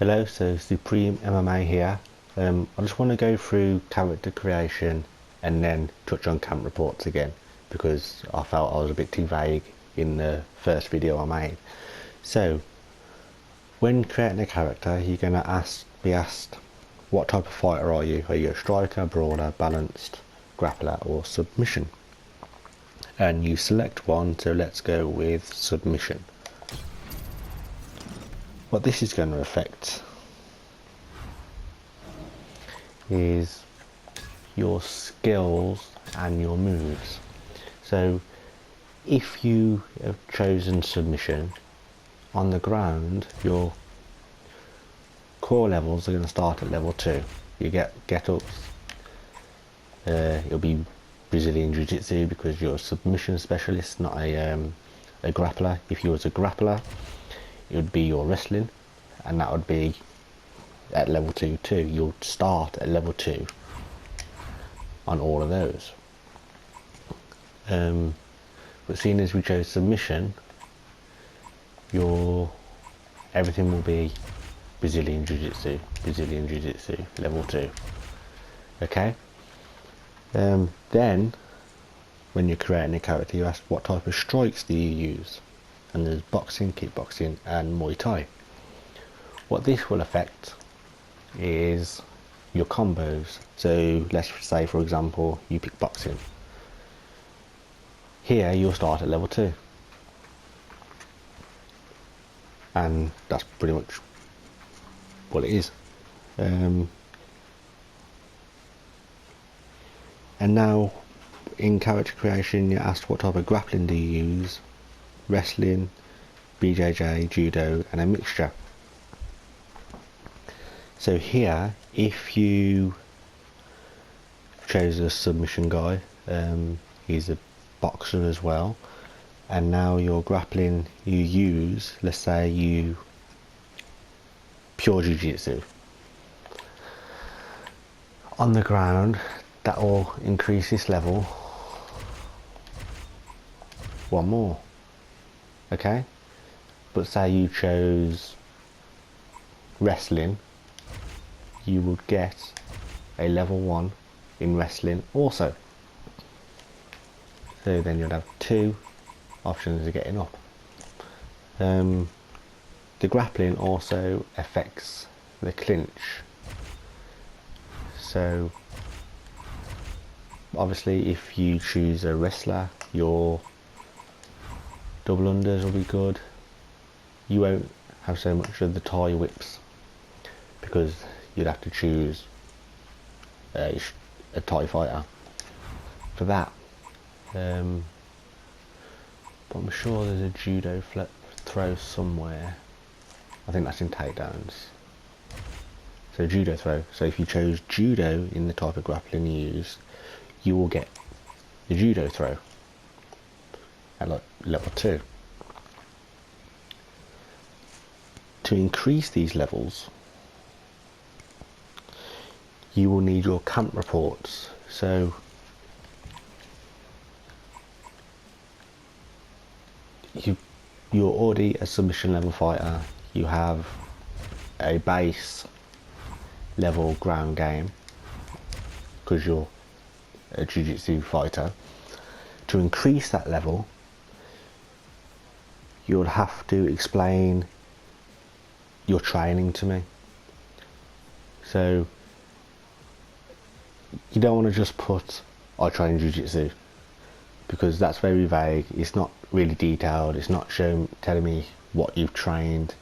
Hello, so Supreme MMA here. I just want to go through character creation and then touch on camp reports again because I felt I was a bit too vague in the first video I made. So, when creating a character, you're going to be asked, what type of fighter are you? Are you a striker, brawler, balanced, grappler or submission? And you select one, so let's go with submission. What this is going to affect is your skills and your moves. So if you have chosen submission, on the ground your core levels are going to start at level 2. You get ups, it'll be Brazilian Jiu-Jitsu because you're a submission specialist, not a grappler. If you was a grappler, it would be your wrestling, and that would be at level 2 too. You'll start at level 2 on all of those. But seeing as we chose submission, everything will be Brazilian Jiu-Jitsu level 2. Okay. Then when you're creating a character, you ask what type of strikes do you use, and there's boxing, kickboxing and Muay Thai. What this will affect is your combos. So let's say for example you pick boxing. Here you'll start at level 2, and that's pretty much what it is. And now in character creation you're asked what type of grappling do you use, wrestling, BJJ, judo and a mixture. So here, if you chose a submission guy, he's a boxer as well, and now your grappling you use, let's say you pure jiu-jitsu. On the ground, that will increase this level one more. Okay? But say you chose wrestling, you would get a level 1 in wrestling also. So then you'd have 2 options of getting up. The grappling also affects the clinch. So obviously if you choose a wrestler, your double unders will be good. You won't have so much of the tie whips because you'd have to choose a Thai fighter for that. But I'm sure there's a judo flip throw somewhere. I think that's in takedowns. So judo throw. So if you chose judo in the type of grappling you use, you will get the judo throw at like level 2. To increase these levels, you will need your camp reports. So you're already a submission level fighter, you have a base level ground game because you're a jiu-jitsu fighter. To increase that level, you would have to explain your training to me. So you don't want to just put I train jiu-jitsu because that's very vague. It's not really detailed. It's not telling me what you've trained.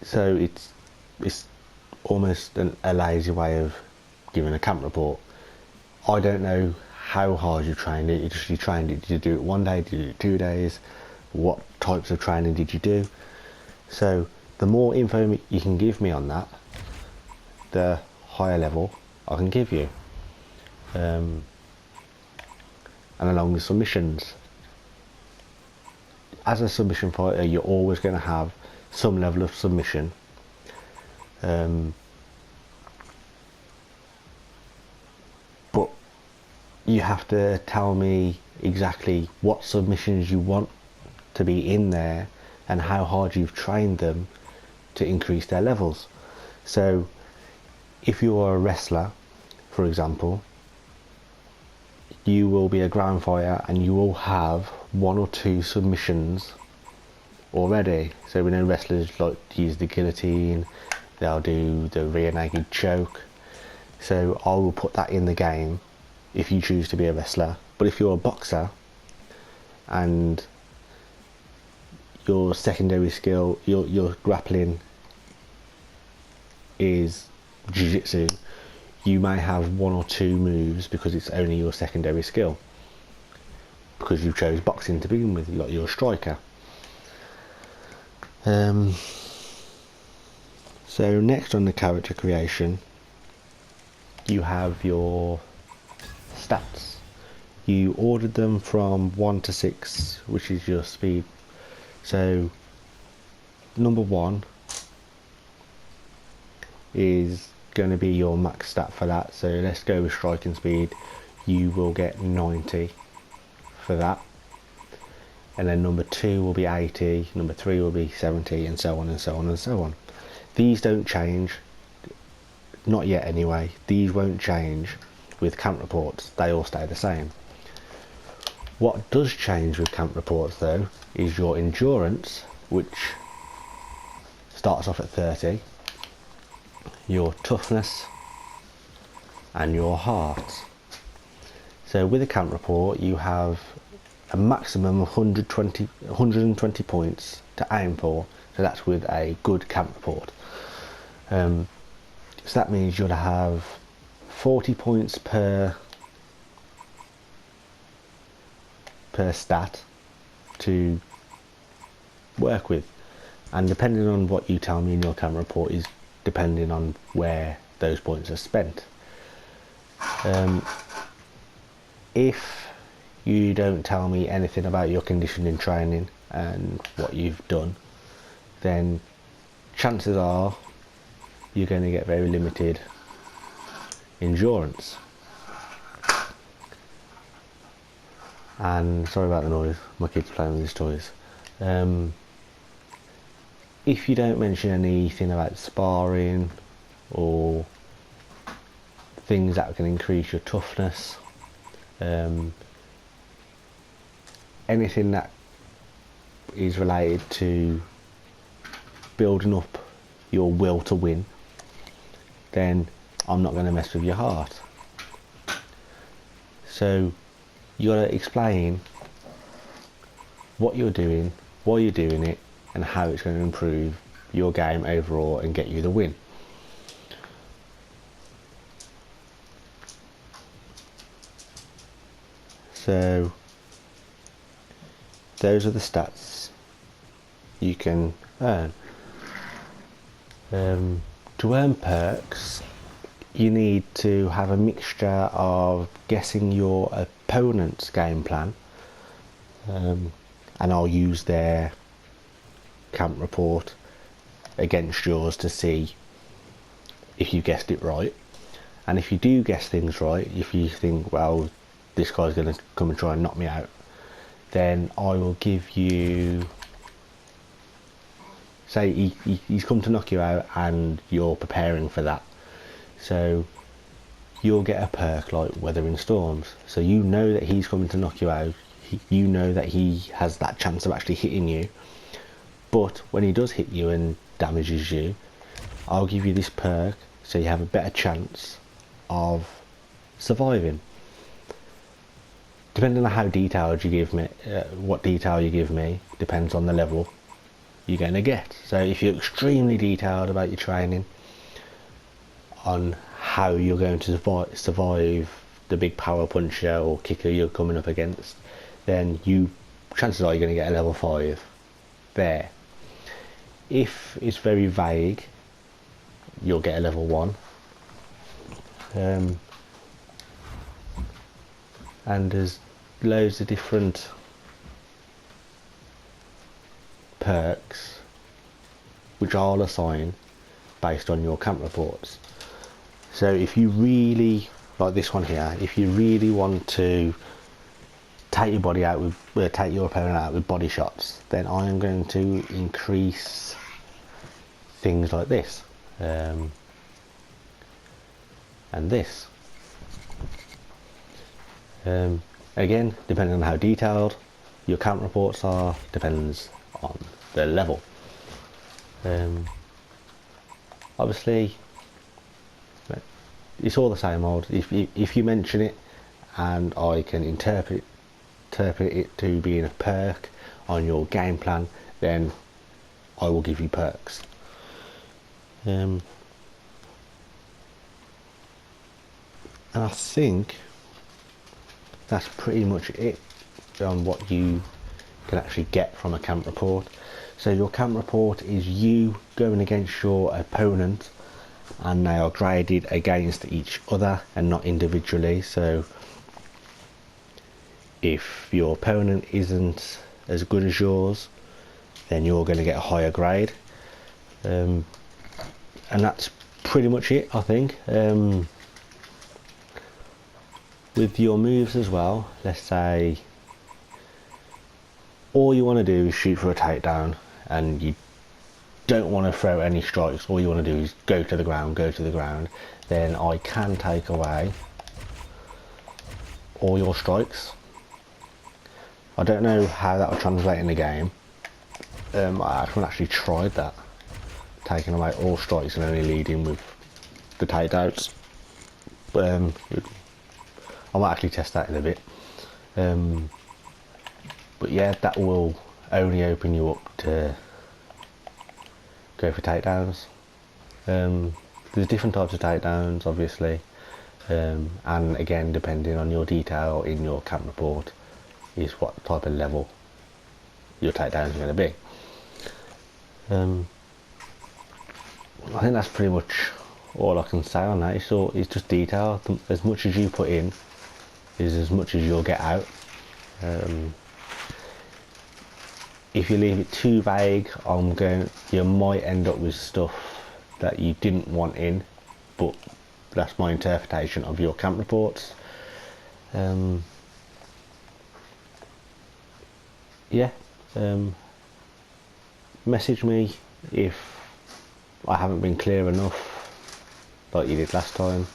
So it's almost a lazy way of giving a camp report. I don't know how hard you trained it. You trained it. Did you do it one day? Did you do it 2 days? What types of training did you do? So the more info you can give me on that, the higher level I can give you. And along with submissions, as a submission fighter you're always going to have some level of submission. But you have to tell me exactly what submissions you want to be in there and how hard you've trained them to increase their levels. So if you are a wrestler, for example, you will be a ground fighter and you will have 1 or 2 submissions already. So we know wrestlers like to use the guillotine, they'll do the rear naked choke. So I will put that in the game if you choose to be a wrestler. But if you're a boxer and your secondary skill, your grappling is jiu-jitsu, you may have 1 or 2 moves because it's only your secondary skill, because you chose boxing to begin with, like you're a striker. So next on the character creation, you have your stats. You ordered them from 1 to 6, which is your speed. So number 1 is going to be your max stat for that. So let's go with striking speed. You will get 90 for that. And then number 2 will be 80, number 3 will be 70, and so on and so on and so on. These don't change, not yet anyway. These won't change with camp reports, they all stay the same. What does change with camp reports though is your endurance, which starts off at 30, your toughness, and your heart. So with a camp report you have a maximum of 120 points to aim for, so that's with a good camp report. So that means you'll have 40 points per stat to work with, and depending on what you tell me in your camp report is depending on where those points are spent. If you don't tell me anything about your conditioning training and what you've done, then chances are you're going to get very limited endurance. And sorry about the noise, my kids playing with these toys. If you don't mention anything about sparring or things that can increase your toughness, anything that is related to building up your will to win, then I'm not going to mess with your heart. So you got to explain what you're doing, why you're doing it, and how it's going to improve your game overall and get you the win. So those are the stats you can earn. To earn perks, you need to have a mixture of guessing your opponent's game plan, and I'll use their camp report against yours to see if you guessed it right. And if you do guess things right, if you think, well, this guy's going to come and try and knock me out, then I will give you, say he's come to knock you out and you're preparing for that, so you'll get a perk like Weathering Storms. So you know that he's coming to knock you out, you know that he has that chance of actually hitting you, but when he does hit you and damages you, I'll give you this perk so you have a better chance of surviving. Depending on how detailed you give me, what detail you give me depends on the level you're going to get. So if you're extremely detailed about your training on how you're going to survive the big power puncher or kicker you're coming up against, then chances are you're going to get a level 5 there. If it's very vague, you'll get a level 1. And there's loads of different perks which I'll assign based on your camp reports. So if you really, like this one here, if you really want to take your body out with take your opponent out with body shots, then I am going to increase things like this and this. Again, depending on how detailed your camp reports are, depends on the level. Obviously, it's all the same old. If you mention it and I can interpret it to being a perk on your game plan, then I will give you perks. And I think that's pretty much it on what you can actually get from a camp report. So your camp report is you going against your opponent, and they are graded against each other and not individually. So if your opponent isn't as good as yours, then you're going to get a higher grade. And that's pretty much it, I think. With your moves as well, let's say all you want to do is shoot for a takedown and you don't want to throw any strikes, all you want to do is go to the ground, then I can take away all your strikes. I don't know how that will translate in the game. I haven't actually tried that, taking away all strikes and only leading with the takedowns. I might actually test that in a bit. But yeah, that will only open you up to go for takedowns. There's different types of takedowns, obviously, and again, depending on your detail in your camp report, is what type of level your takedowns are going to be. I think that's pretty much all I can say on that. It's just detail. As much as you put in is as much as you'll get out. If you leave it too vague, you might end up with stuff that you didn't want in, but that's my interpretation of your camp reports. Yeah, message me if I haven't been clear enough, like you did last time.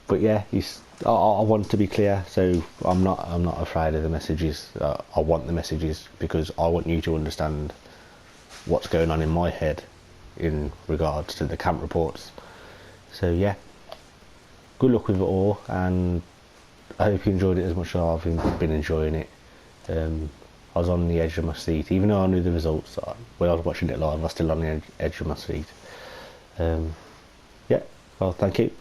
But yeah, I want to be clear, so I'm not afraid of the messages. I want the messages because I want you to understand what's going on in my head in regards to the camp reports. So yeah, good luck with it all, and I hope you enjoyed it as much as I've been enjoying it. I was on the edge of my seat, even though I knew the results. When I was watching it live, I was still on the edge of my seat. Yeah, well, thank you.